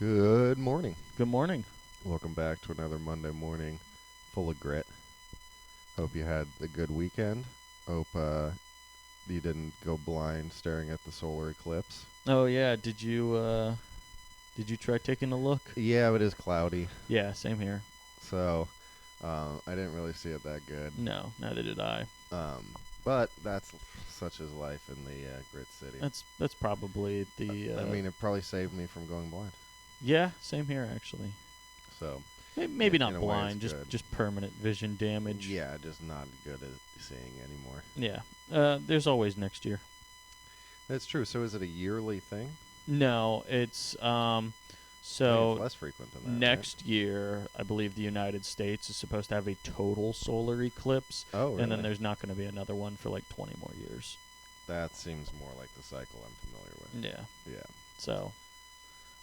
Good morning. Good morning. Welcome back to another Monday morning full of grit. Hope you had a good weekend. Hope you didn't go blind staring at the solar eclipse. Oh yeah, did you try taking a look? Yeah, it is cloudy, Yeah, same here. so I didn't really see it that good. No, neither did I. But that's such is life in the grit city. That's probably the I mean, it probably saved me from going blind. yeah, same here actually. So Maybe in not a way it's blind, just good. just permanent vision damage. Yeah, just not good at seeing anymore. Yeah. There's always next year. That's true. So is it a yearly thing? No, it's I think so it's less frequent than that. next year, I believe the United States is supposed to have a total solar eclipse, Right? Oh, really? and then there's not going to be another one for like 20 more years. That seems more like the cycle I'm familiar with. Yeah. Yeah. So,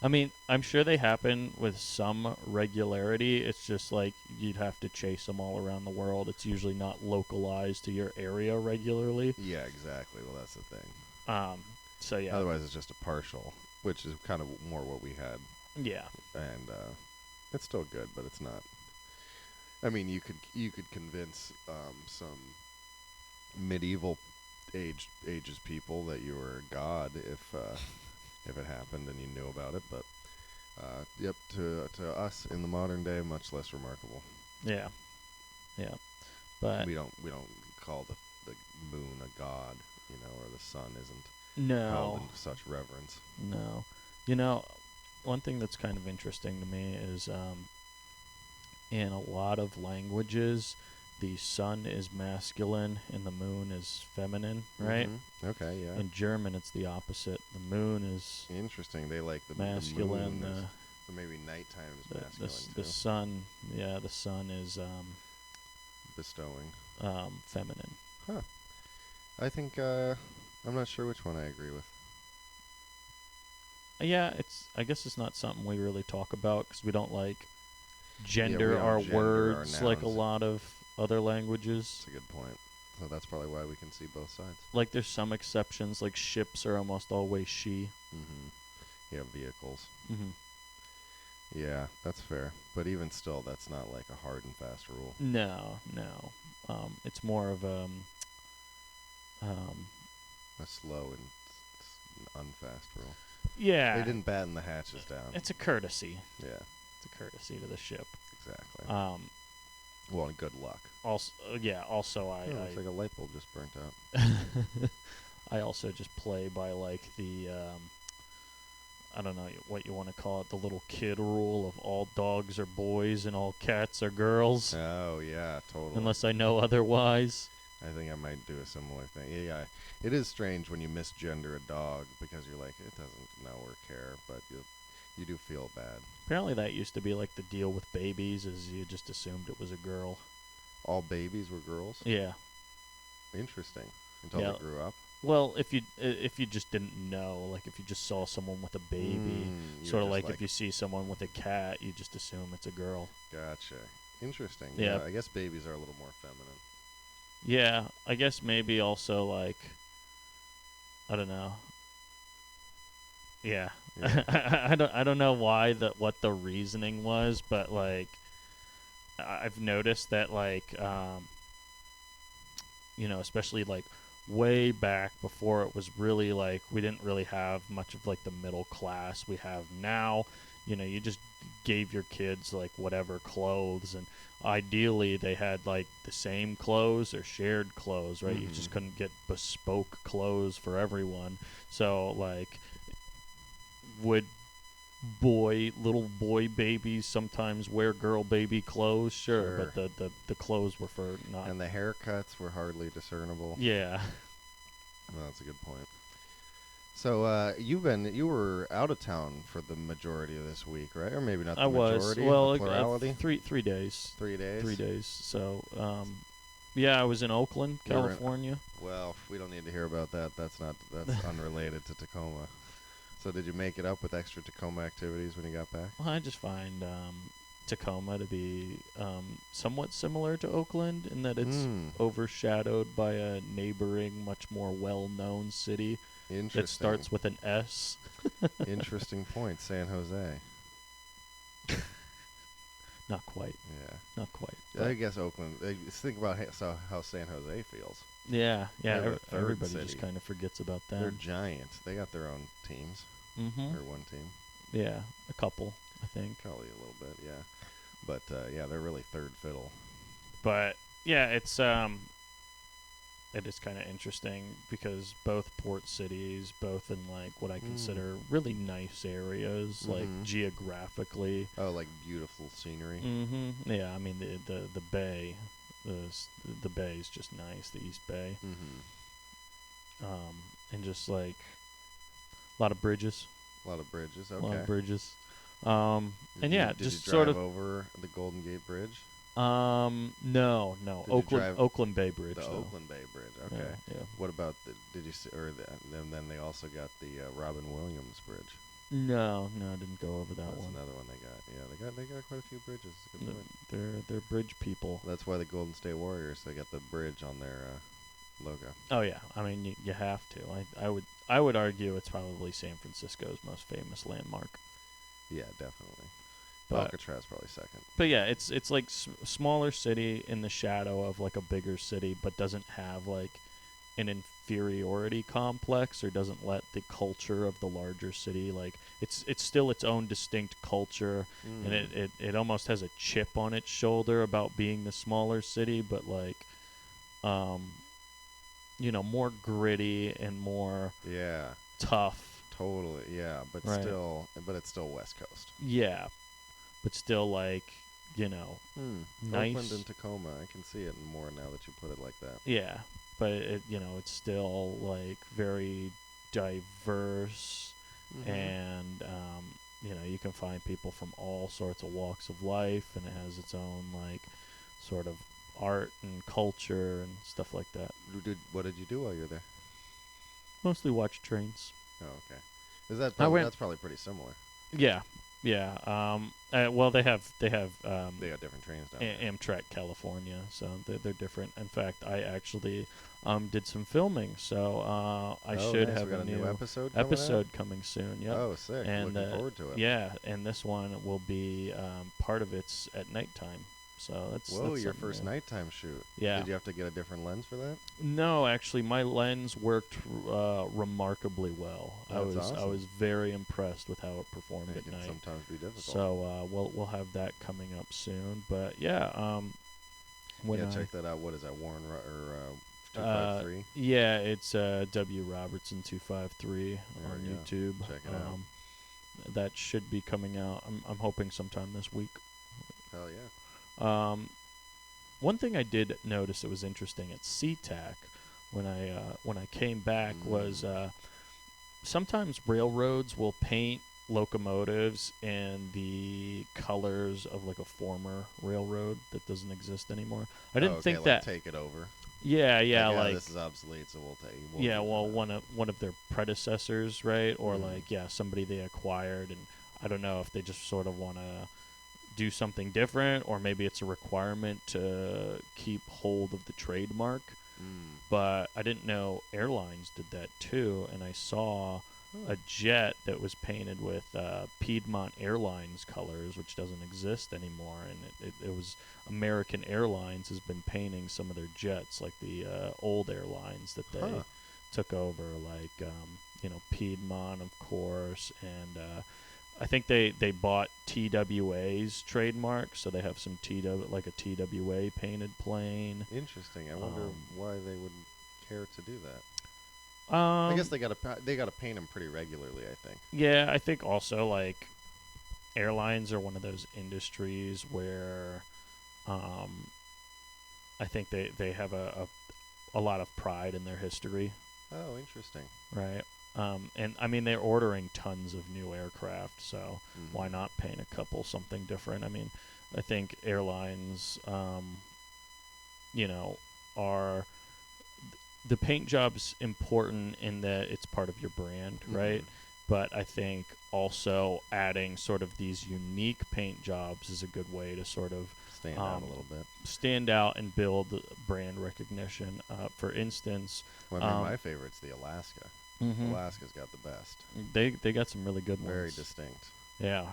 I mean, I'm sure they happen with some regularity. It's just like you'd have to chase them all around the world. It's usually not localized to your area regularly. Yeah, exactly. Well, that's the thing. So yeah. Otherwise, it's just a partial, which is kind of more what we had, Yeah. and it's still good, but it's not. I mean, you could convince some medieval ages people that you were a god if it happened and you knew about it, but yep, to us in the modern day, much less remarkable. Yeah. Yeah. But We don't call the moon a god, or the sun isn't held no. in such reverence. No. You know, one thing that's kind of interesting to me is in a lot of languages, the sun is masculine and the moon is feminine, right? Okay, yeah. In German, it's the opposite. The moon is Interesting. They like the masculine. The moon so maybe nighttime is masculine The too. sun, yeah, the sun is Bestowing. feminine. Huh. I think I'm not sure which one I agree with. Yeah, I guess it's not something we really talk about because we don't like We gender don't our gender our words like a nouns. lot of other languages. That's a good point. So that's probably why we can see both sides. Like there's some exceptions, like ships are almost always she. Yeah, vehicles. Mm-hmm. Yeah, that's fair. But even still, that's not like a hard and fast rule. No, no. It's more of A slow and unfast rule. yeah. They didn't batten the hatches down. It's a courtesy. Yeah, It's a courtesy to the ship. exactly. Um, Well, and good luck. also, yeah. Also, It's like a light bulb just burnt out. I also just play by like the I don't know what you want to call it, the little kid rule of all dogs are boys and all cats are girls, Oh, yeah, totally. unless I know otherwise. I think I might do a similar thing. Yeah, it is strange when you misgender a dog because you're like, it doesn't know or care, but you do feel bad. Apparently, that used to be like the deal with babies, is you just assumed it was a girl. All babies were girls? Yeah. Interesting. Until Yeah. they grew up? Well, if you just didn't know, like if you just saw someone with a baby, You're sort of just like if you see someone with a cat, you just assume it's a girl. Gotcha. Interesting. Yeah. I guess babies are a little more feminine. Yeah, I guess maybe also like I don't know. Yeah. Yeah. I don't know why what the reasoning was, but like I've noticed that like especially like way back before it was really like we didn't really have much of like the middle class we have now. You just gave your kids like whatever clothes, and ideally they had like the same clothes or shared clothes, right? You just couldn't get bespoke clothes for everyone. So like would little boy babies sometimes wear girl baby clothes? Sure. But the clothes were for not. And the haircuts were hardly discernible. Yeah. Well, that's a good point. So you were out of town for the majority of this week, right? Or maybe not the I was. majority. Well, the plurality. 3 days. 3 days. 3 days. So, yeah, I was in Oakland, You were in- California. Well, we don't need to hear about that. That's unrelated to Tacoma. So did you make it up with extra Tacoma activities when you got back? Well, I just find Tacoma to be somewhat similar to Oakland in that it's overshadowed by a neighboring, much more well-known city Interesting. that starts with an S. Interesting point. San Jose. Not quite. Yeah. Not quite. I guess Oakland. Just think about how San Jose feels. Yeah. Yeah. They're the third Everybody city. just kind of forgets about They're them. giant. They got their own teams. Mm-hmm. Or one team. Yeah. A couple, I think. Probably a little bit, yeah. But yeah, they're really third fiddle. But yeah, it is kind of interesting because both port cities, both in like what I consider really nice areas, like geographically. Oh, like beautiful scenery. Mm-hmm. Yeah, I mean the bay, the bay is just nice. The East Bay. And just like a lot of bridges. A lot of bridges. Okay. A lot of bridges. Did yeah, you just drive sort of over the Golden Gate Bridge. No. Oakland Bay Bridge. The though. Oakland Bay Bridge. Okay. Yeah. What about did you see, and then they also got the Robin Williams Bridge. No, I didn't go over that That's one. another one they got. Yeah, they got quite a few bridges. Good point. They're bridge people. That's why the Golden State Warriors, they got the bridge on their logo. Oh yeah, I mean you have to. I would argue it's probably San Francisco's most famous landmark. Yeah, definitely. But Alcatraz probably second. But yeah, it's like smaller city in the shadow of like a bigger city, but doesn't have like an inferiority complex or doesn't let the culture of the larger city like it's still its own distinct culture, and it almost has a chip on its shoulder about being the smaller city, but like more gritty and more tough. Totally, yeah, but Right. it's still West Coast. Yeah, but still like nice. Oakland and Tacoma, I can see it more now that you put it like that. Yeah, but it's still like very diverse, and you can find people from all sorts of walks of life, and it has its own like sort of art and culture and stuff like that. What did you do while you were there? Mostly watch trains. Oh, okay. That's probably pretty similar. Yeah. Well, they have they got different trains down there. Amtrak California, so they're different. In fact, I actually did some filming, so I should have a new episode coming soon. Yep. Oh, sick! And looking forward to it. Yeah, and this one will be part of it's at nighttime. So that's your first nighttime shoot. Yeah. Did you have to get a different lens for that? No, actually, my lens worked remarkably well. Awesome. I was very impressed with how it performed It at can night. sometimes be difficult. So we'll have that coming up soon. But yeah, check that out. What is that, Warren or 253? Yeah, it's W Robertson 253 on YouTube. Check it out. That should be coming out. I'm hoping sometime this week. Hell yeah. One thing I did notice that was interesting at SeaTac when I came back was sometimes railroads will paint locomotives in the colors of like a former railroad that doesn't exist anymore. I didn't think that take it over. Yeah, like this is obsolete, so we'll take. One of their predecessors, right? Or somebody they acquired, and I don't know if they just sort of want to do something different, or maybe it's a requirement to keep hold of the trademark. But I didn't know airlines did that too, and I saw a jet that was painted with Piedmont Airlines colors, which doesn't exist anymore, and it was American Airlines has been painting some of their jets, like the old airlines that they took over, like Piedmont, of course, and I think they bought TWA's trademark, so they have some like a TWA painted plane. Interesting. I wonder why they would care to do that. I guess they got to paint them pretty regularly, I think. Yeah, I think also like airlines are one of those industries where I think they have a lot of pride in their history. Oh, interesting. Right. And I mean, they're ordering tons of new aircraft, so why not paint a couple something different? I mean, I think airlines, are the paint job's important in that it's part of your brand, right? But I think also adding sort of these unique paint jobs is a good way to sort of stand out a little bit. Stand out and build brand recognition. For instance, my favorite's the Alaska. Alaska's got the best. They got some really good ones. Very distinct. Yeah.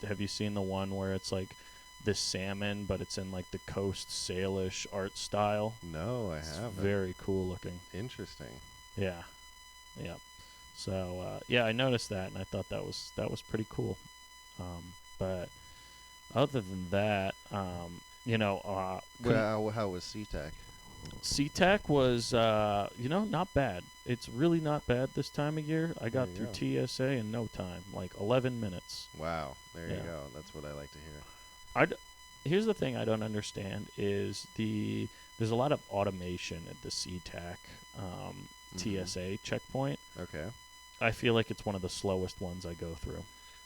Have you seen the one where it's like this salmon, but it's in like the Coast Salish art style. No, I It's haven't. very cool looking. Interesting. Yeah, yeah. So yeah, I noticed that, and I thought that was pretty cool. But other than that, Well, how was SeaTac? SeaTac was not bad. It's really not bad this time of year. I got There through you TSA in no time, like 11 minutes. Wow, there you Yeah. go. That's what I like to hear. Here's the thing I don't understand is there's a lot of automation at the SeaTac Mhm. TSA checkpoint. Okay. I feel like it's one of the slowest ones I go through.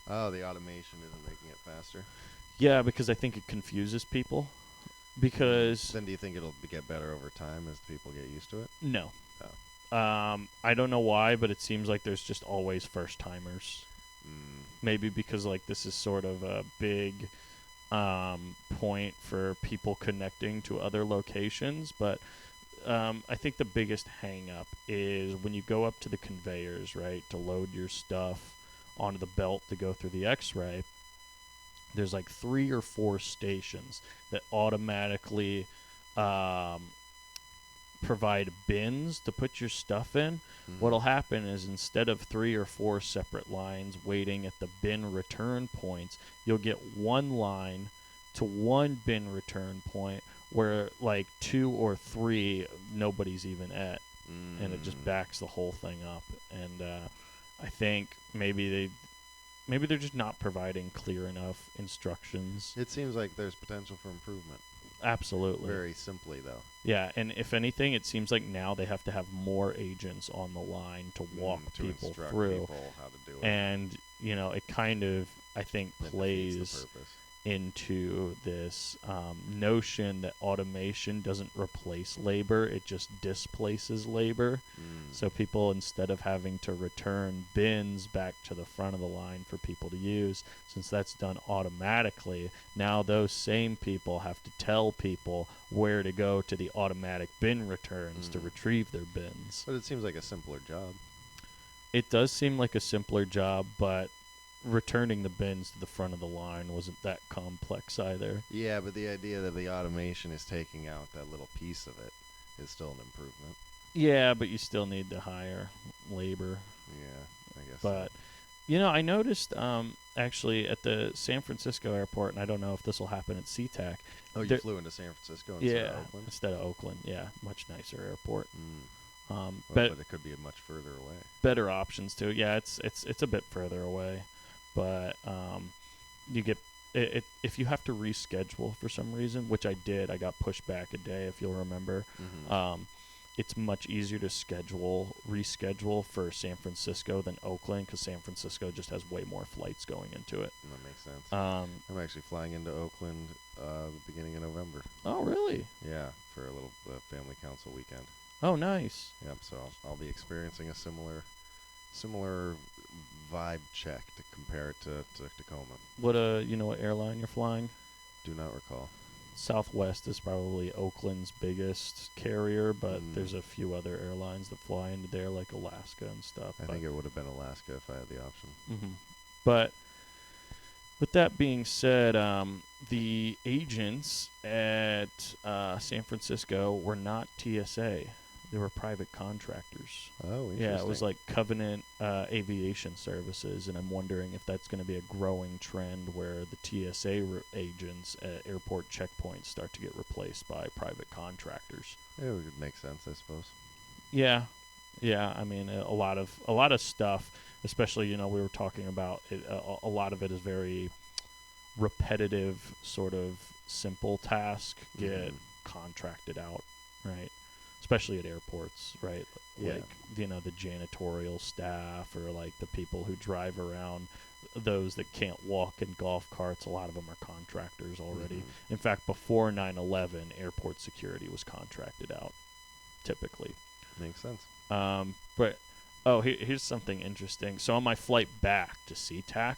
Oh, the automation isn't making it faster. Yeah, because I think it confuses people. Because Then do you think it'll get better over time as people get used to it? no, Oh. I don't know why, but it seems like there's just always first timers. Mm. Maybe because like this is sort of a big point for people connecting to other locations, but I think the biggest hang up is when you go up to the conveyors, right, to load your stuff onto the belt to go through the X-ray. There's like 3 or 4 stations that automatically um, provide bins to put your stuff in. Mhm. What'll happen is instead of 3 or 4 separate lines waiting at the bin return points, you'll get one line to one bin return point where like 2 or 3 nobody's even at, and it just Mm. backs the whole thing up. And I think maybe they're just not providing clear enough instructions. It seems like there's potential for improvement. Absolutely. Very simply, though. Yeah, and if anything, it seems like now they have to have more agents on the line to walk to people instruct through. people how to do it. And, it kind of, I think, That defeats plays the purpose. into this notion that automation doesn't replace labor, it just displaces labor. Mm. So people, instead of having to return bins back to the front of the line for people to use, since that's done automatically, now those same people have to tell people where to go to the automatic bin returns to retrieve their bins. But it seems like a simpler job. It does seem like a simpler job, but returning the bins to the front of the line wasn't that complex either. Yeah, but the idea that the automation is taking out that little piece of it is still an improvement. Yeah, but you still need to hire labor. Yeah, I guess. But so. I noticed actually at the San Francisco airport, and I don't know if this will happen at SeaTac. Oh, you there- flew into San Francisco instead of Oakland? instead of Oakland. Yeah, much nicer airport. Well, But it could be much further away. better options too. Yeah, it's a bit further away, but you get if you have to reschedule for some reason, which I did. I got pushed back a day, if you'll remember. Mm-hmm. It's much easier to reschedule for San Francisco than Oakland, because San Francisco just has way more flights going into it. That makes sense. Um, I'm actually flying into Oakland the beginning of November. oh, really? Yeah, for a little family council weekend. Oh, nice. Yep. So I'll be experiencing a similar vibe check to compare it to Tacoma. What what airline you're flying? Do not recall. Southwest is probably Oakland's biggest carrier, but Mm. there's a few other airlines that fly into there, like Alaska and stuff. I think it would have been Alaska if I had the option. But with that being said, the agents at San Francisco were not TSA. They were private contractors. Oh, interesting. Yeah, it was like Covenant Aviation Services, and I'm wondering if that's going to be a growing trend where the TSA agents at airport checkpoints start to get replaced by private contractors. It would make sense, I suppose. Yeah, I mean, a lot of stuff, especially we were talking about it. A lot of it is very repetitive, sort of simple task get contracted out, right? Especially at airports, right? Yeah. Like the janitorial staff, or like the people who drive around, those that can't walk in golf carts. A lot of them are contractors already. Mhm. In fact, before 9/11, airport security was contracted out, typically. Makes sense. But here's something interesting. So on my flight back to SeaTac,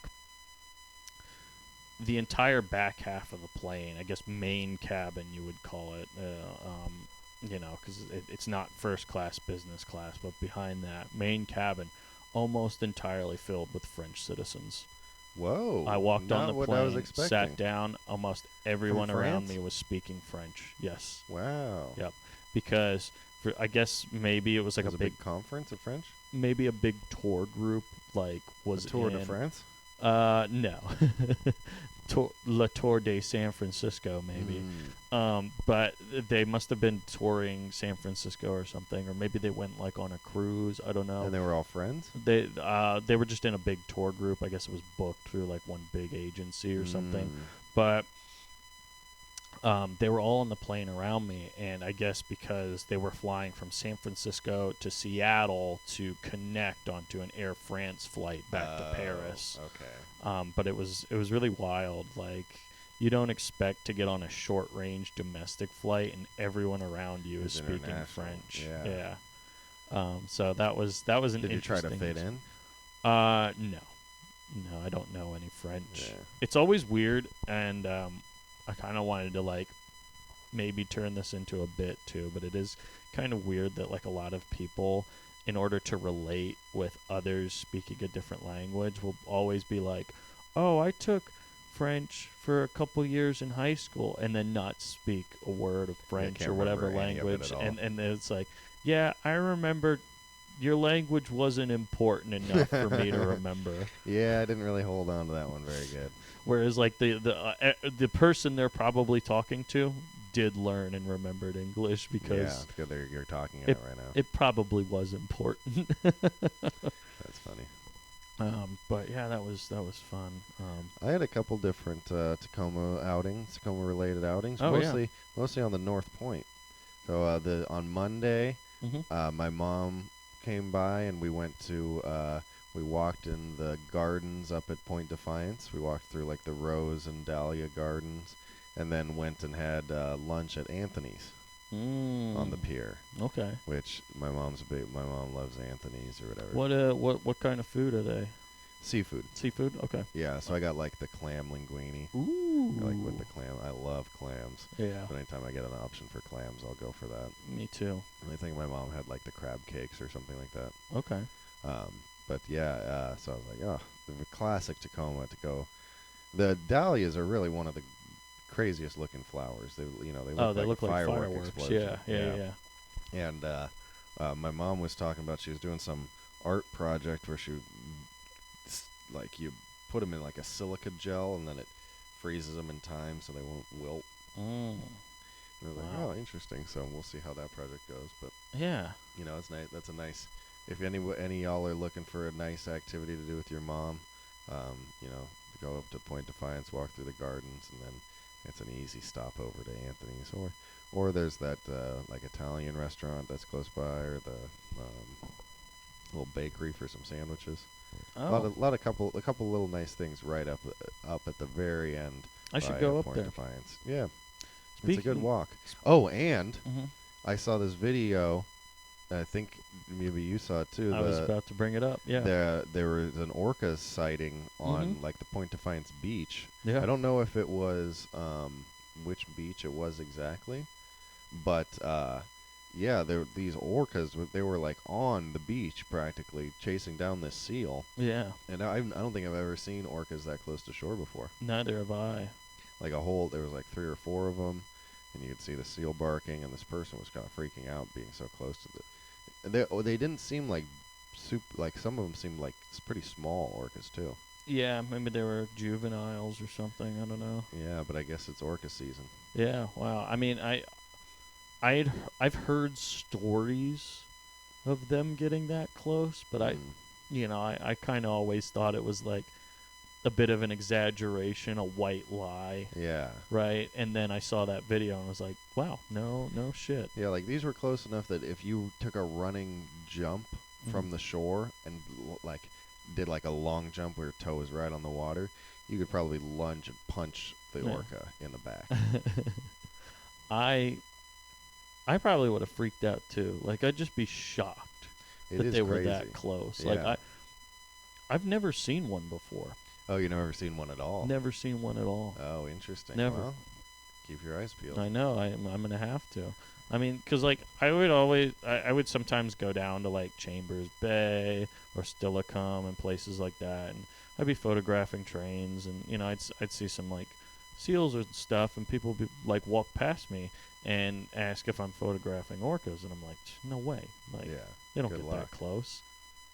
the entire back half of the plane, I guess main cabin you would call it, because it's not first class, business class, but behind that main cabin, almost entirely filled with French citizens. Whoa! I walked on not the what I was plane, expecting. sat down. Almost everyone around France? me was speaking French. Yes. Wow. Yep. Because I guess maybe it was like It was a a big, big conference of French. maybe a big tour group like was A Tour in de France. no. La Tour de San Francisco, maybe. But they must have been touring San Francisco or something, or maybe they went like on a cruise. I don't know. And they were all friends. They were just in a big tour group. I guess it was booked through like one big agency or something. But they were all on the plane around me, and I guess because they were flying from San Francisco to Seattle to connect onto an Air France flight back to Paris. Okay. But it was really wild. Like, you don't expect to get on a short range domestic flight and everyone around you is It's speaking international. French. Yeah. So that was an Did you try to interesting. fit in? No, I don't know any French. Yeah. It's always weird, and I kind of wanted to like maybe turn this into a bit too, but it is kind of weird that like a lot of people, in order to relate with others speaking a different language, will always be like, "Oh, I took French for a couple years in high school," and then not speak a word of French can't or whatever remember any of it language, at all. and it's like, yeah, I remember. Your language wasn't important enough for me to remember. Yeah, I didn't really hold on to that one very good. Whereas, like the person they're probably talking to did learn and remembered English because because you're talking it right now. it probably was important. That's funny. But yeah, that was fun. I had a couple different Tacoma related outings. Oh, yeah. Mostly on the North Point. So on Monday, my mom came by and we went to we walked in the gardens up at Point Defiance. We walked through like the Rose and Dahlia gardens, and then went and had lunch at Anthony's on the pier. Okay. Which my mom loves Anthony's or whatever. What kind of food are they? Seafood. Seafood. Okay. Yeah, so I got like the clam linguine. Ooh. Like with the clam. I love clams. Yeah. So anytime I get an option for clams, I'll go for that. Me too. And I think my mom had like the crab cakes or something like that. Okay. But yeah, so I was like, oh, the classic Tacoma to go. The dahlias are really one of the craziest looking flowers. They look like fireworks. Explosion. Yeah. And my mom was talking about she was doing some art project where like you put them in like a silica gel and then it freezes them in time so they won't wilt. And I was like, oh, interesting. So we'll see how that project goes. But yeah, it's nice. That's a nice. If any y'all are looking for a nice activity to do with your mom, go up to Point Defiance, walk through the gardens, and then it's an easy stop over to Anthony's. Or there's that like Italian restaurant that's close by, or the little bakery for some sandwiches. Oh. A couple little nice things right up at the very end. I should go up Point there. Defiance. Yeah, Speaking it's a good walk. Oh, and Mhm. I saw this video. I think maybe you saw it too. I was about to bring it up. Yeah. There was an orca sighting on like the Point Defiance beach. Yeah. I don't know if it was which beach it was exactly, but yeah, these orcas. They were like on the beach practically chasing down this seal. Yeah. And I don't think I've ever seen orcas that close to shore before. Neither have I. Like there was like 3 or 4 of them, and you could see the seal barking, and this person was kind of freaking out being so close to they didn't seem like some of them seemed like pretty small orcas too. Yeah, maybe they were juveniles or something. I don't know. Yeah, but I guess it's orca season. Yeah. Wow. I mean, I've heard stories of them getting that close, but I kind of always thought it was like a bit of an exaggeration, a white lie. Yeah. Right? And then I saw that video and was like, wow, no shit. Yeah, like these were close enough that if you took a running jump from the shore and like did like a long jump where your toe was right on the water, you could probably lunge and punch the orca in the back. I probably would have freaked out too. Like, I'd just be shocked that they were that close. Yeah. Like, I've never seen one before. Oh, you never seen one at all? Never seen one at all. Oh, interesting. Never. Well, keep your eyes peeled. I know. I'm gonna have to. I mean, 'cause like I would sometimes go down to like Chambers Bay or Stillicum and places like that, and I'd be photographing trains, and I'd see some like seals and stuff, and people would be like walk past me and ask if I'm photographing orcas, and I'm like, no way, like Yeah. they don't Good get luck. that close.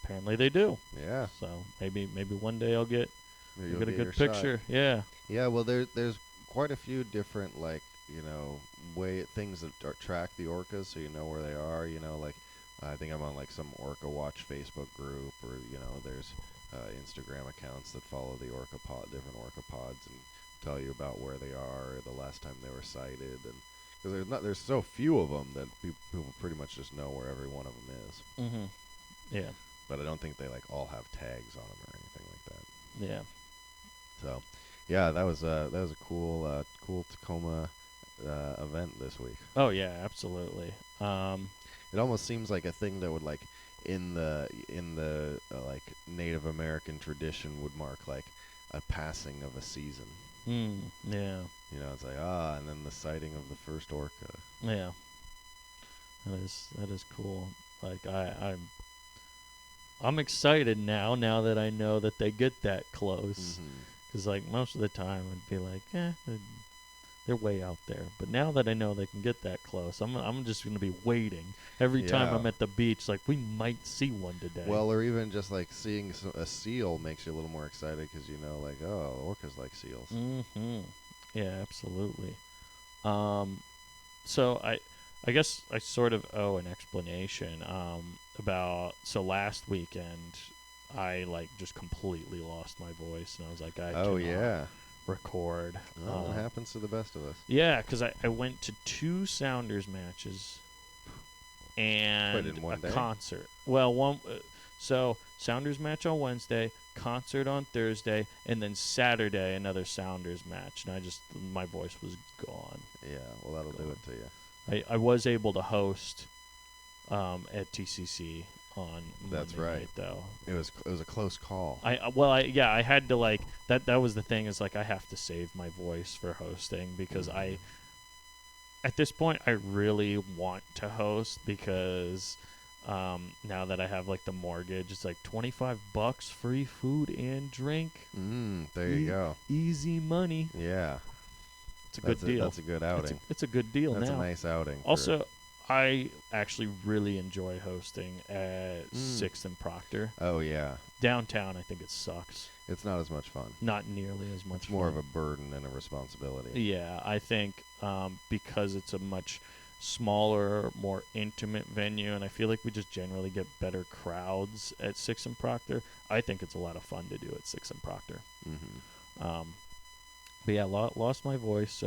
Apparently they do. Yeah. So maybe one day I'll get Maybe you'll a get good your shot. picture. Yeah. Yeah, well, there's quite a few different way things that track the orcas, so you know where they are. Like I think I'm on like some Orca Watch Facebook group, or there's Instagram accounts that follow the different orca pods, and tell you about where they are, the last time they were sighted, and because there's so few of them that people pretty much just know where every one of them is. Mhm. Yeah. But I don't think they like all have tags on them or anything like that. Yeah. So, yeah, that was a cool Tacoma event this week. Oh yeah, absolutely. It almost seems like a thing that would like in the like Native American tradition would mark like a passing of a season. Yeah. It's like and then the sighting of the first orca. Yeah. That is cool. Like I'm excited now that I know that they get that close. Mm-hmm. Because like most of the time I'd be like, they're way out there. But now that I know they can get that close, I'm just gonna be waiting every time Yeah. I'm at the beach. Like we might see one today. Well, or even just like seeing a seal makes you a little more excited because like orcas like seals. Mm-hmm. Yeah, absolutely. So I guess I sort of owe an explanation about. So last weekend, I like just completely lost my voice, and I was like, I cannot record. Well, it happens to the best of us. Yeah, because I went to 2 Sounders matches and in one a day? concert. Well, one. So Sounders match on Wednesday, concert on Thursday, and then Saturday another Sounders match. And my voice was gone. Yeah, well, that'll do it to you. I was able to host at TCC on That's Monday right. night, though. It was a close call. I had to like that was the thing, is like I have to save my voice for hosting, because at this point I really want to host, because now that I have like the mortgage, it's like $25 free food and drink. There you go. Easy money. Yeah. It's a good deal. That's a good outing. It's a good deal. That's now. a nice outing. Also, I actually really enjoy hosting at 6th and Proctor. Oh, yeah. Downtown, I think it sucks. It's not as much fun. Not nearly as much It's more fun. of a burden and a responsibility. Yeah, I think because it's a much smaller, more intimate venue, and I feel like we just generally get better crowds at 6th and Proctor, I think it's a lot of fun to do at 6th and Proctor. Mm-hmm. But yeah, lost my voice.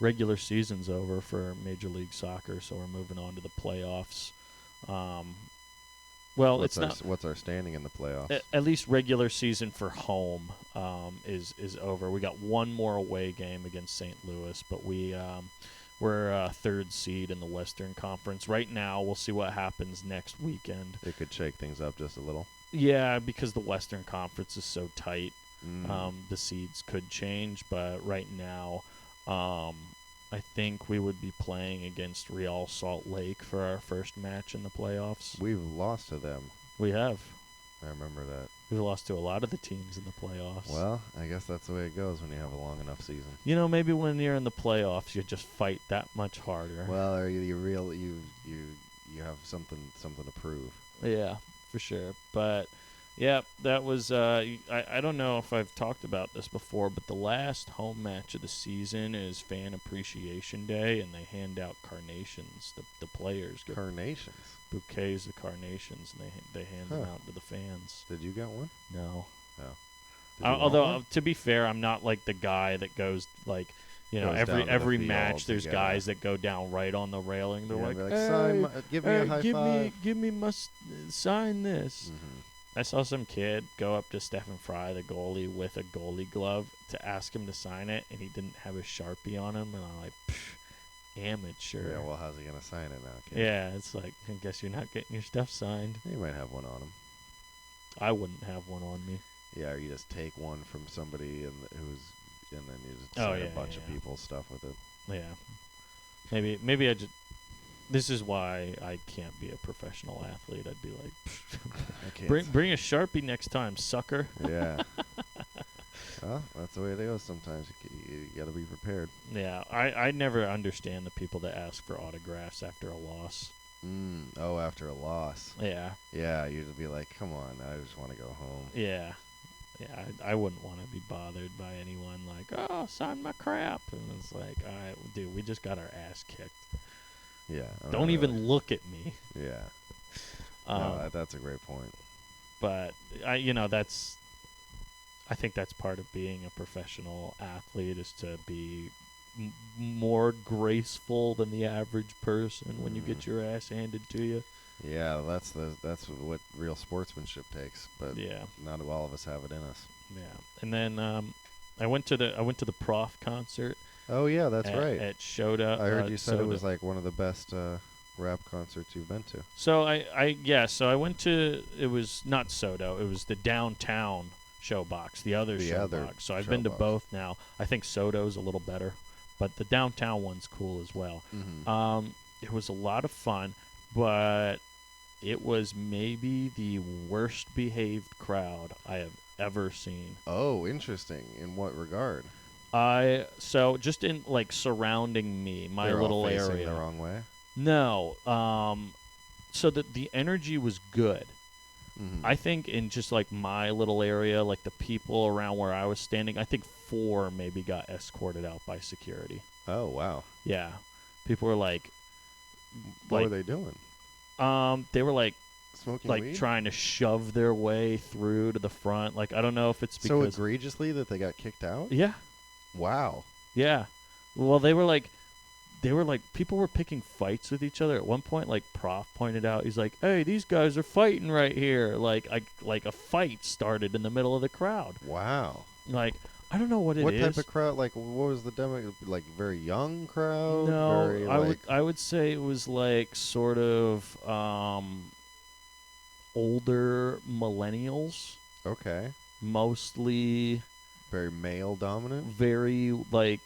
Regular season's over for Major League Soccer, so we're moving on to the playoffs. Well, What's our standing in the playoffs? At least regular season for home is over. We got one more away game against St. Louis, but we're third seed in the Western Conference right now. We'll see what happens next weekend. It could shake things up just a little. Yeah, because the Western Conference is so tight. The seeds could change, but right now, I think we would be playing against Real Salt Lake for our first match in the playoffs. We've lost to them. We have. I remember that. We've lost to a lot of the teams in the playoffs. Well, I guess that's the way it goes when you have a long enough season. Maybe when you're in the playoffs, you just fight that much harder. Well, are you real? You have something to prove. Yeah, for sure. But yeah, that was. I don't know if I've talked about this before, but the last home match of the season is Fan Appreciation Day, and they hand out carnations. The players get Carnations. bouquets of carnations, and they hand them out to the fans. Did you get one? No. Oh. Did you want Although one? to be fair, I'm not like the guy that goes like. Goes down to every the match, field there's to get guys that go down right on the railing. They're Yeah, like, be like, hey, "Sign give me a high give five." give me sign this. Mm-hmm. I saw some kid go up to Stephen Fry, the goalie, with a goalie glove to ask him to sign it, and he didn't have a Sharpie on him. And I'm like, amateur. Yeah, well, how's he gonna sign it now, kid? Yeah, it's like, I guess you're not getting your stuff signed. He might have one on him. I wouldn't have one on me. Yeah, or you just take one from somebody and then you just Oh, sign yeah, a bunch of yeah. people's stuff with it. Yeah. Maybe I just. This is why I can't be a professional athlete. I'd be like, I can't. bring a Sharpie next time, sucker. Yeah. Well, that's the way it goes sometimes. You got to be prepared. Yeah, I never understand the people that ask for autographs after a loss. Oh, after a loss. Yeah. Yeah, you'd be like, come on, I just want to go home. Yeah. Yeah, I wouldn't want to be bothered by anyone like, oh, sign my crap. And it's like, all right, dude, we just got our ass kicked. Yeah. Don't even look at me. Yeah. No, that's a great point. But, I think that's part of being a professional athlete is to be more graceful than the average person when you get your ass handed to you. Yeah, that's what real sportsmanship takes. But yeah, not all of us have it in us. Yeah, and then I went to the Prof concert. Oh yeah, that's right. At Shoda. I heard you said Soda. it was like one of the best rap concerts you've been to. So I went to, it was not Soda, it was the downtown Showbox, the other Showbox. So I've been to both now. I think Soda's a little better, but the downtown one's cool as well. Mm-hmm. It was a lot of fun, but it was maybe the worst behaved crowd I have ever seen. Oh, interesting. In what regard? So just in like surrounding me, my They're little all facing area. the wrong way. No. So the energy was good. Mm-hmm. I think in just like my little area, like the people around where I was standing, I think 4 maybe got escorted out by security. Oh wow. Yeah. People were like, what were they doing? They were like smoking weed? Trying to shove their way through to the front. Like, I don't know if it's because so egregiously that they got kicked out? Yeah. Wow. Yeah. Well, they were like people were picking fights with each other at one point. Like Prof pointed out, he's like, "Hey, these guys are fighting right here." Like a fight started in the middle of the crowd. Wow. Like, I don't know what it is. What type of crowd? Like, what was the demo? Like, very young crowd? No, very, I would say it was like sort of older millennials. Okay. Mostly very male dominant. Very like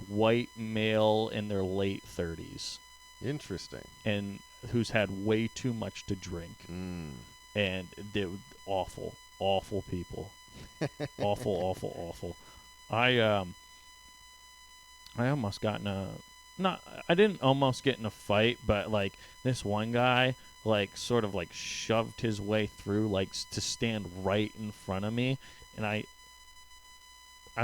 white male in their late 30s. Interesting. And who's had way too much to drink. And they were awful people. awful. I almost got in a I didn't almost get in a fight, but like this one guy like sort of like shoved his way through like to stand right in front of me, and I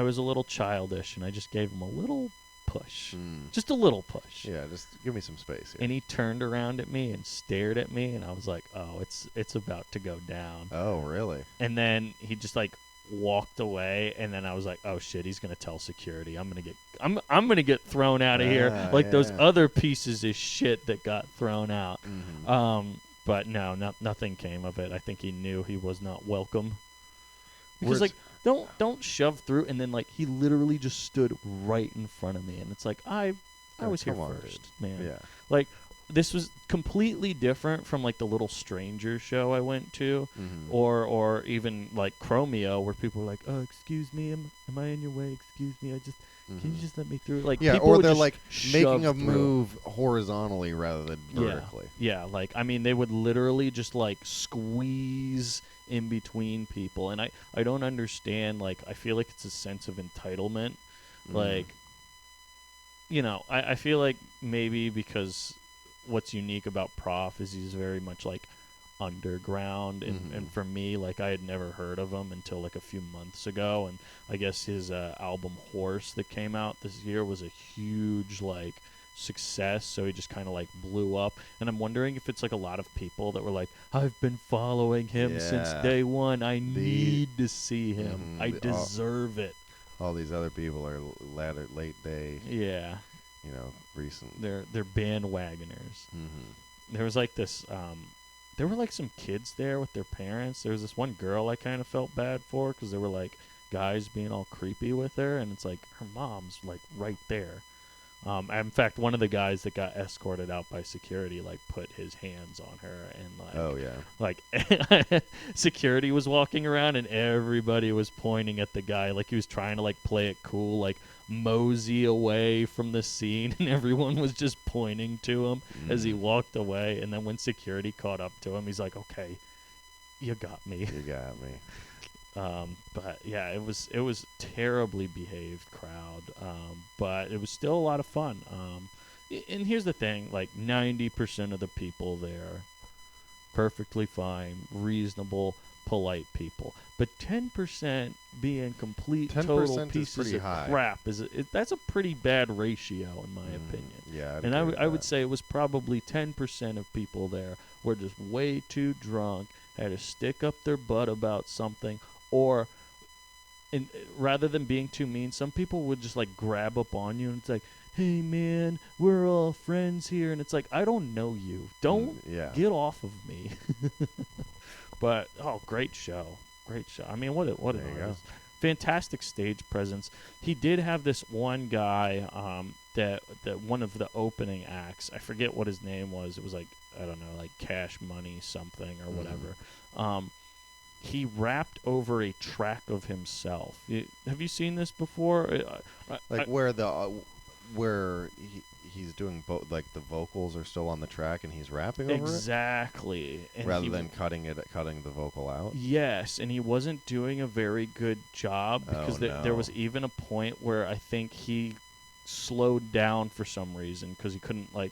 was a little childish and I just gave him a little push. Just a little push. Yeah, just give me some space here. And he turned around at me and stared at me, and I was like, "Oh, it's about to go down." Oh, really? And then he just like walked away, and then I was like, "Oh shit, he's going to tell security. I'm going to get thrown out of here like those other pieces of shit that got thrown out." Mm-hmm. But no, nothing came of it. I think he knew he was not welcome. Because like don't shove through, and then like he literally just stood right in front of me, and it's like I was here first, man. Yeah. Like this was completely different from like the Little Stranger show I went to, or even like Chromeo, where people were like, "Oh, excuse me, am I in your way? Excuse me, can you just let me through?" Like, yeah, people or would they're just like making a through. move horizontally rather than vertically. Yeah, like I mean, they would literally just like squeeze in between people, and I don't understand. Like, I feel like it's a sense of entitlement. Like, you know, I feel like maybe because what's unique about Prof is he's very much like underground, and for me, like I had never heard of him until like a few months ago, and I guess his album Horse that came out this year was a huge like success, so he just kind of like blew up. And I'm wondering if it's like a lot of people that were like, "I've been following him since day one. I need to see him. I deserve it." All these other people are late day. Yeah. You know, recent. They're bandwagoners. There was like this. There were like some kids there with their parents. There was this one girl I kind of felt bad for because there were like guys being all creepy with her, and it's like her mom's like right there. In fact, one of the guys that got escorted out by security like put his hands on her, and like security was walking around and everybody was pointing at the guy like he was trying to like play it cool, like mosey away from the scene, and everyone was just pointing to him as he walked away. And then when security caught up to him, he's like, "Okay, you got me." You got me. But yeah, it was terribly behaved crowd, but it was still a lot of fun. And here's the thing: like 90% of the people there, perfectly fine, reasonable, polite people. But 10% being complete, 10% total is pieces pretty of high. crap that's a pretty bad ratio in my opinion. Yeah, I'd And agree with I would that. say it was probably 10% of people there were just way too drunk, had to stick up their butt about something, or and rather than being too mean, some people would just like grab up on you and it's like, "Hey man, we're all friends here," and it's like, I don't know you. Don't Yeah. get off of me. But great show, great show. I mean, what an There you go. artist! Fantastic stage presence. He did have this one guy that one of the opening acts. I forget what his name was. It was like, I don't know, like Cash Money something or whatever. He rapped over a track of himself. Have you seen this before? Like where he's doing like the vocals are still on the track and he's rapping over Exactly. it, rather than cutting the vocal out. Yes, and he wasn't doing a very good job because Oh, there no. was even a point where I think he slowed down for some reason because he couldn't like.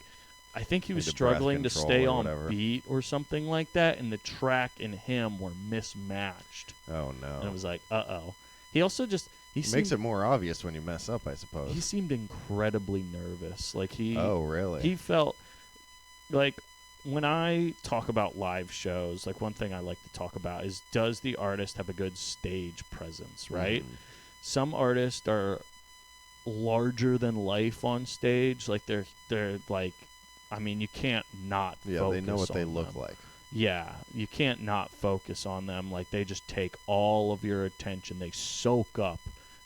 I think he was Like the breath struggling to control stay or on whatever. beat or something like that, and the track and him were mismatched. Oh no. And it was like, uh-oh. He also just he It makes seemed, it more obvious when you mess up, I suppose. he seemed incredibly nervous. Like Oh, really? he felt like when I talk about live shows, like one thing I like to talk about is, does the artist have a good stage presence, right? Mhm. Some artists are larger than life on stage. Like they're like, I mean, you can't not Yeah, focus they know what they on look them. like. Yeah, you can't not focus on them. Like they just take all of your attention. They soak up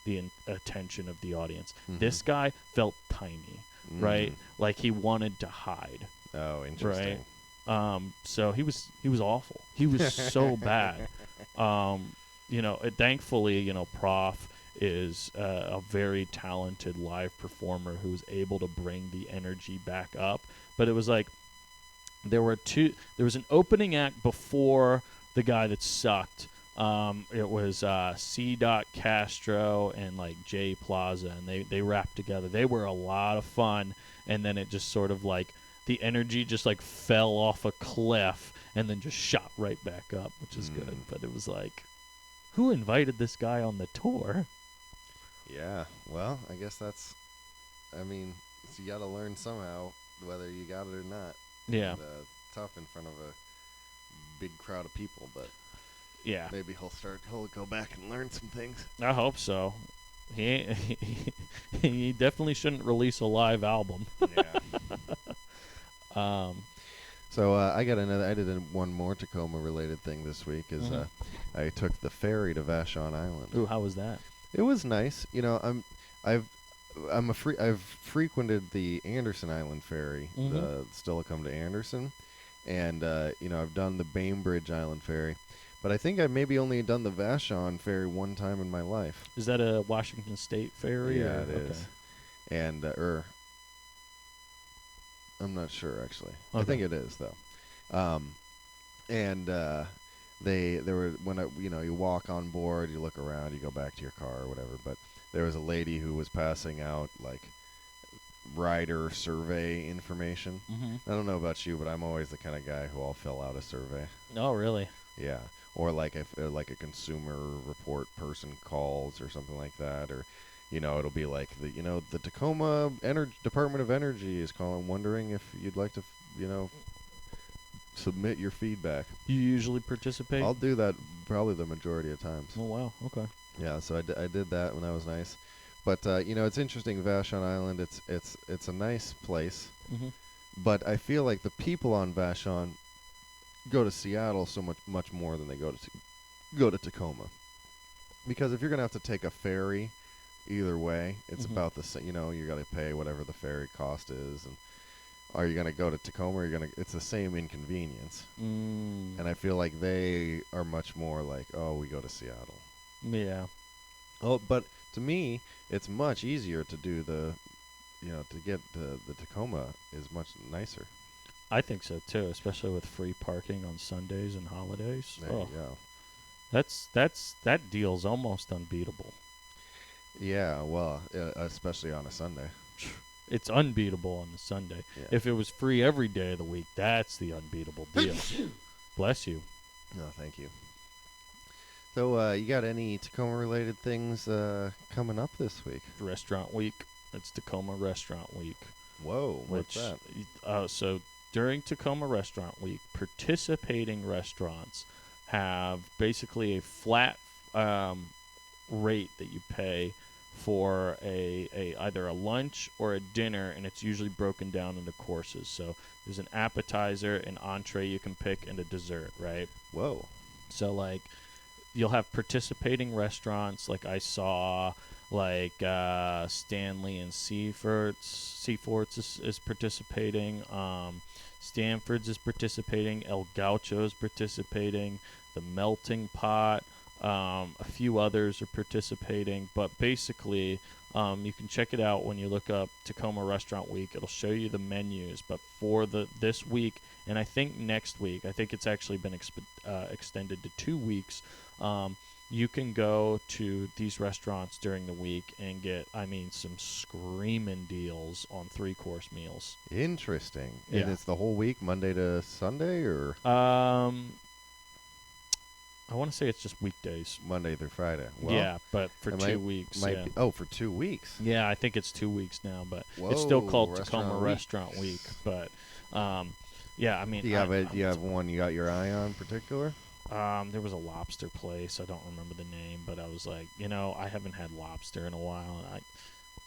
the attention of the audience. Mhm. This guy felt tiny, right? Mhm. Like he wanted to hide, Oh, interesting. right? So he was awful. He was so bad. Thankfully, Prof is a very talented live performer who's able to bring the energy back up. But it was like there was an opening act before the guy that sucked. It was C. Castro and like Jay Plaza, and they rapped together. They were a lot of fun, and then it just sort of like the energy just like fell off a cliff and then just shot right back up, which is good. But it was like, who invited this guy on the tour? Yeah. Well, I guess that's. I mean, so you got to learn somehow whether you got it or not. Yeah, And, it's tough in front of a big crowd of people, but yeah. maybe he'll go back and learn some things. I hope so. He definitely shouldn't release a live album. Yeah. Um, So I got another. I did one more Tacoma related thing this week. Is Mhm. I took the ferry to Vashon Island. Ooh, how was that? It was nice. I've I've frequented the Anderson Island ferry, Mhm. still come to Anderson, and I've done the Bainbridge Island ferry, but I think I've maybe only done the Vashon ferry one time in my life. Is that a Washington State ferry? Yeah, or? it is, Okay. and I'm not sure actually. I Okay. think it is though, and there were you walk on board, you look around, you go back to your car or whatever, but there was a lady who was passing out like rider survey information. Mhm. I don't know about you, but I'm always the kind of guy who I'll fill out a survey. Oh, really? Yeah, or like if like a consumer report person calls or something like that, or it'll be like the Tacoma Department of Energy is calling, wondering if you'd like to submit your feedback. You usually participate? I'll do that probably the majority of times. Oh, wow. Okay. Yeah, so I did that when that was nice. But it's interesting. Vashon Island. It's a nice place, Mhm. but I feel like the people on Vashon go to Seattle so much more than they go to Tacoma. Because if you're gonna have to take a ferry, either way, it's Mhm. about the same. You got to pay whatever the ferry cost is, and are you gonna go to Tacoma? Or it's the same inconvenience. Mm. And I feel like they are much more like, oh, we go to Seattle. Yeah. Oh, but to me, it's much easier to do to get to the Tacoma is much nicer. I think so too, especially with free parking on Sundays and holidays. There Oh, you go. That deal's almost unbeatable. Yeah, well, especially on a Sunday. It's unbeatable on the Sunday. Yeah. If it was free every day of the week, that's the unbeatable deal. Bless you. No, thank you. So, you got any Tacoma-related things coming up this week? Restaurant week. It's Tacoma Restaurant Week. Whoa, what's Which, that? so during Tacoma Restaurant Week, participating restaurants have basically a flat rate that you pay for a either a lunch or a dinner, and it's usually broken down into courses. So there's an appetizer, an entree you can pick, and a dessert, right? Whoa. So like you'll have participating restaurants like I saw like Stanley and Seaforts is participating. Stanford's is participating. El Gaucho is participating. The Melting Pot. A few others are participating, but basically, you can check it out when you look up Tacoma Restaurant Week. It'll show you the menus. But for this week, and I think next week, I think it's actually been extended to 2 weeks. You can go to these restaurants during the week and get, some screaming deals on 3-course meals. Interesting. Yeah. And it's the whole week, Monday to Sunday, or I want to say it's just weekdays. Monday through Friday? Well, yeah, but for 2 weeks. Might be, for 2 weeks. Yeah, I think it's 2 weeks now, but Whoa, it's still called Restaurant Tacoma Week. Restaurant Week. But yeah, Do you have one you got your eye on in particular? There was a lobster place. I don't remember the name, but I was like, I haven't had lobster in a while, and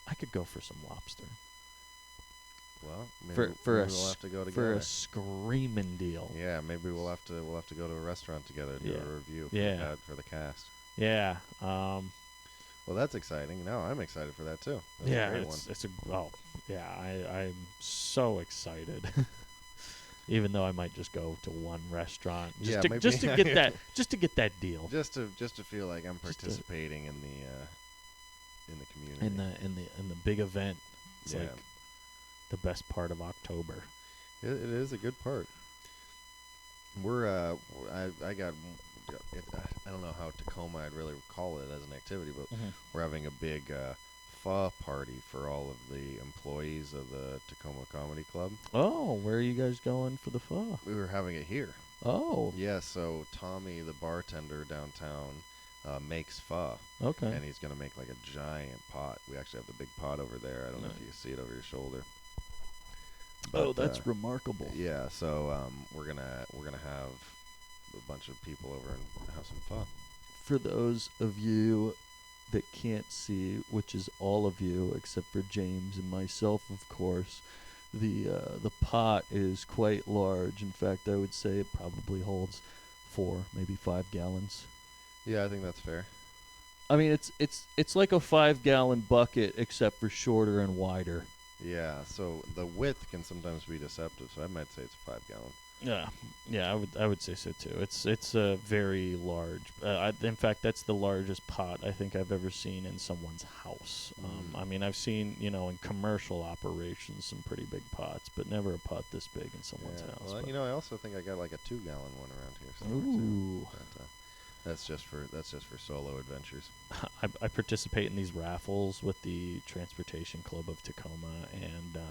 I could go for some lobster. Well, For maybe a we'll have to go for together. a screaming deal. Yeah, maybe we'll have to go to a restaurant together and do Yeah. a review Yeah. for the cast. Yeah. Well, that's exciting. No, I'm excited for that too. That's Yeah. a great one. I'm so excited. Even though I might just go to one restaurant Yeah, maybe. just to get that deal. Just to feel like I'm participating in the community. In the big event. It's Yeah. like the best part of October. It is a good part. We're I got I don't know how Tacoma I'd really call it as an activity, but we're having a big pho party for all of the employees of the Tacoma Comedy Club. Oh, where are you guys going for the pho? We were having it here. Oh. Yeah, so Tommy, the bartender downtown, makes pho. Okay. And he's gonna make like a giant pot. We actually have the big pot over there. I don't know if you can see it over your shoulder. But, that's remarkable. Yeah, so we're gonna have a bunch of people over and have some fun. For those of you that can't see, which is all of you except for James and myself, of course, the pot is quite large. In fact, I would say it probably holds 4, maybe 5 gallons. Yeah, I think that's fair. I mean, it's like a 5-gallon bucket except for shorter and wider. Yeah, so the width can sometimes be deceptive, so I might say it's a 5-gallon. Yeah, I would say so too. It's a very large. In fact, that's the largest pot I think I've ever seen in someone's house. I mean, I've seen in commercial operations some pretty big pots, but never a pot this big in someone's house. Well, I also think I got like a 2-gallon one around here somewhere Ooh. too. But, that's just for solo adventures. I participate in these raffles with the Transportation Club of Tacoma, and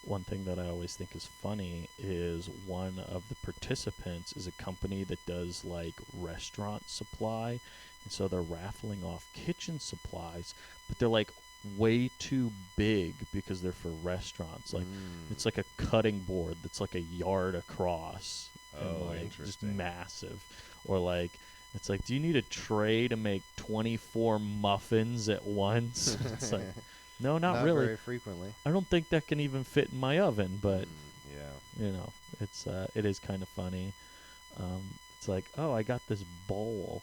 one thing that I always think is funny is one of the participants is a company that does like restaurant supply, and so they're raffling off kitchen supplies, but they're like way too big because they're for restaurants. Like it's like a cutting board that's like a yard across, and like just massive, or like. It's like, do you need a tray to make 24 muffins at once? It's like, no, not really. Very frequently. I don't think that can even fit in my oven, but yeah, it is kind of funny. It's like, oh, I got this bowl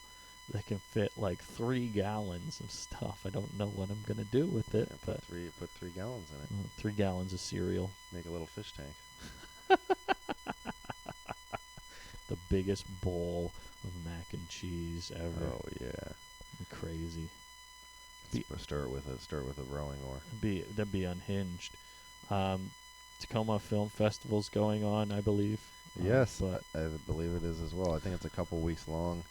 that can fit like 3 gallons of stuff. I don't know what I'm gonna do with it, but put 3 gallons in it. 3 gallons of cereal. Make a little fish tank. The biggest bowl of mac and cheese ever. Oh yeah, crazy. Start with a rowing oar. That'd be unhinged. Tacoma Film Festival's going on, I believe. Yes, I believe it is as well. I think it's a couple weeks long.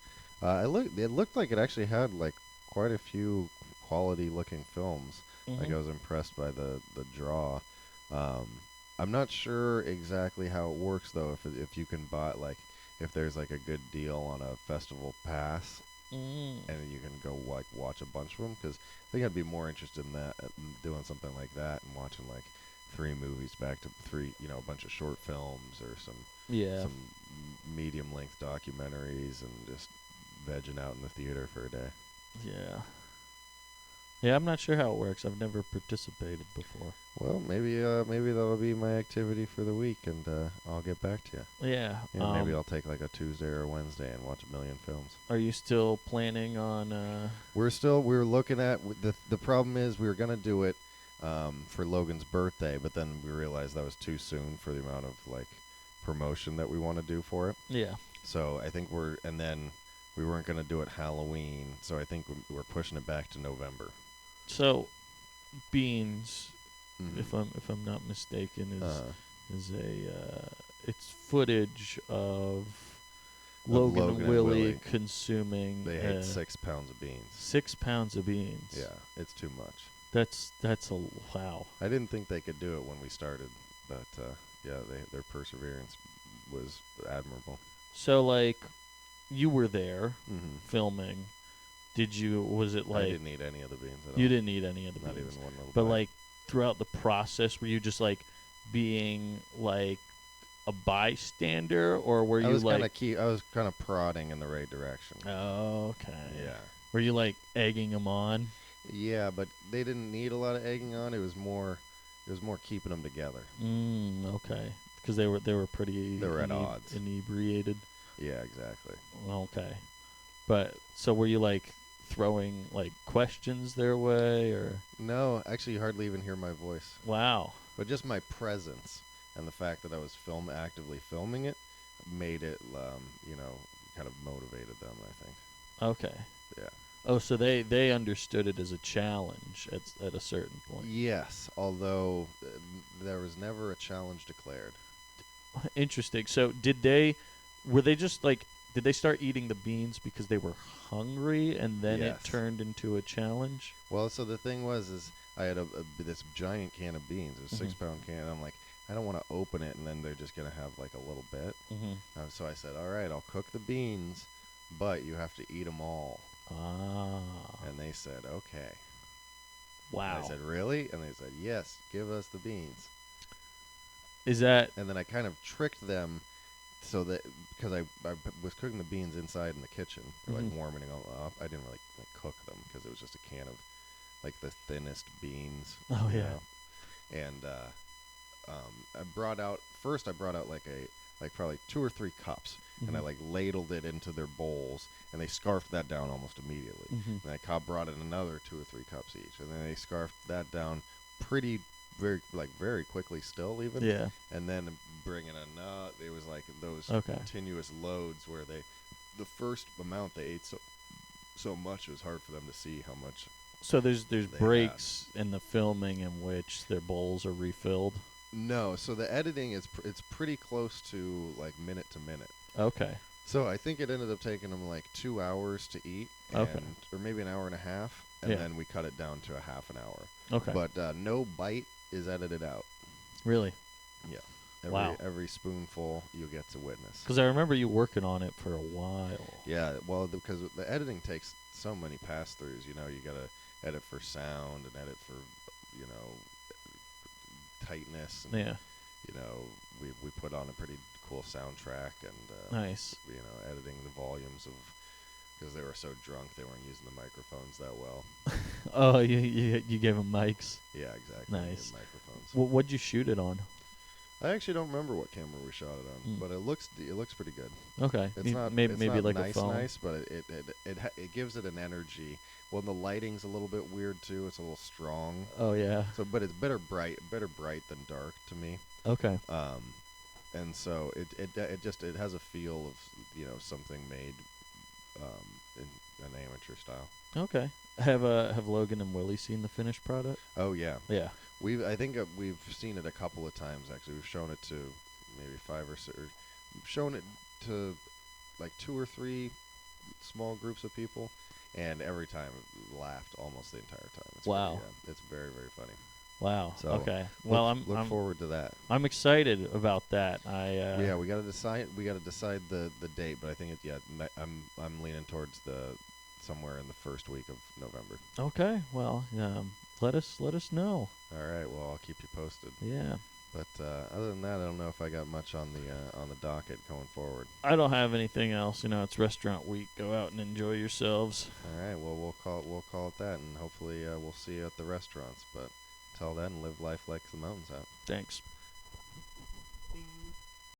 It looked like it actually had like quite a few quality looking films. Like Mm-hmm. I was impressed by the draw. Um, I'm not sure exactly how it works though. If you can buy like if there's like a good deal on a festival pass Mm. and you can go like watch a bunch of them, because I think I'd be more interested in that, doing something like that and watching like 3 movies back to three, a bunch of short films or Yeah. some medium length documentaries and just vegging out in the theater for a day. Yeah. Yeah, I'm not sure how it works. I've never participated before. Well, maybe that'll be my activity for the week, and I'll get back to you. Yeah. Yeah, maybe I'll take like a Tuesday or a Wednesday and watch a million films. Are you still planning on? We're looking at the problem is we were gonna do it for Logan's birthday, but then we realized that was too soon for the amount of like promotion that we want to do for it. Yeah. So I think and then we weren't gonna do it Halloween, so I think we're pushing it back to November. So, beans, Mm-hmm. if I'm not mistaken, Uh, is a it's footage of Logan Logan and and Willie Willie. consuming they ate 6 pounds of beans. 6 pounds of beans. Yeah, it's too much. That's a wow. I didn't think they could do it when we started, but yeah, their perseverance was admirable. So like, you were there Mm-hmm. filming. Was it I like didn't eat any of the beans at all. you didn't eat any of the Not beans? even one little But bite. like throughout the process, were you just like being like a bystander, or were I you was like? I was kind of prodding in the right direction. Oh, okay. Yeah. Were you like egging them on? Yeah, but they didn't need a lot of egging on. It was more keeping them together. Okay. Because they were pretty. They were at odds. Inebriated. Yeah, exactly. Okay. But so were you like throwing like questions their way, or? No, actually, you hardly even hear my voice. Wow. But just my presence and the fact that I was actively filming it made it, kind of motivated them, I think. Okay. Yeah. Oh, so they understood it as a challenge at a certain point. Yes, although there was never a challenge declared. Interesting. So were they just like, did they start eating the beans because they were hungry and then Yes. it turned into a challenge? Well, so the thing was I had this giant can of beans, a 6-pound can. And I'm like, I don't want to open it and then they're just gonna have like a little bit. Mm-hmm. So I said, all right, I'll cook the beans, but you have to eat them all. Ah. And they said, okay. Wow. And I said, really? And they said, yes, give us the beans. Is that And then I kind of tricked them so that, because I was cooking the beans inside in the kitchen, or like Mhm. warming them up. I didn't really like cook them because it was just a can of like the thinnest beans. Oh, you yeah. know? And I brought out like probably 2 or 3 cups, and I Mhm. like ladled it into their bowls, and they scarfed that down almost immediately. Mhm. And I brought in another 2 or 3 cups each, and then they scarfed that down very quickly still even. Yeah. And then bringing another, it was like those Okay. continuous loads where the first amount they ate so much it was hard for them to see how much. So there's They breaks in the filming in which their bowls are refilled. No, so the editing it's pretty close to like minute to minute. Okay. So I think it ended up taking them like 2 hours to eat, Okay. or maybe an hour and a half, and Yeah. then we cut it down to a half an hour. Okay. But no bite is edited out. Really? Yeah. Wow. Every spoonful you get to witness. Because I remember you working on it for a while. Yeah, well, because the editing takes so many pass-throughs. You gotta edit for sound and edit for, tightness. And, Yeah. we put on a pretty cool soundtrack and, Nice. editing the volumes of, because they were so drunk they weren't using the microphones that well. Oh, you gave them mics. Yeah, exactly. we Nice. had microphones. What'd you shoot it on? I actually don't remember what camera we shot it on, Mm. but it looks pretty good. Okay. It's not maybe it's maybe not like nice, a phone. nice, but it gives it an energy. Well, the lighting's a little bit weird too. It's a little strong. Oh yeah. So, but it's better bright than dark to me. Okay. And so it has a feel of something made in an amateur style. Okay. Have Logan and Willie seen the finished product? Oh yeah, Yeah. I think we've seen it a couple of times actually. We've shown it to maybe 5 or 6. We've shown it to like 2 or 3 small groups of people, and every time laughed almost the entire time. It's Wow. pretty, it's very, very funny. Wow. So Okay. Well, look I'm forward to that. I'm excited about that. Yeah, we got to decide. We got to decide the date, but I think I'm leaning towards the somewhere in the first week of November. Okay. Well, let us know. All right. Well, I'll keep you posted. Yeah. But other than that, I don't know if I got much on the docket going forward. I don't have anything else. It's restaurant week. Go out and enjoy yourselves. All right. Well, we'll call it that, and hopefully we'll see you at the restaurants. But till then, live life like the mountains out. Thanks.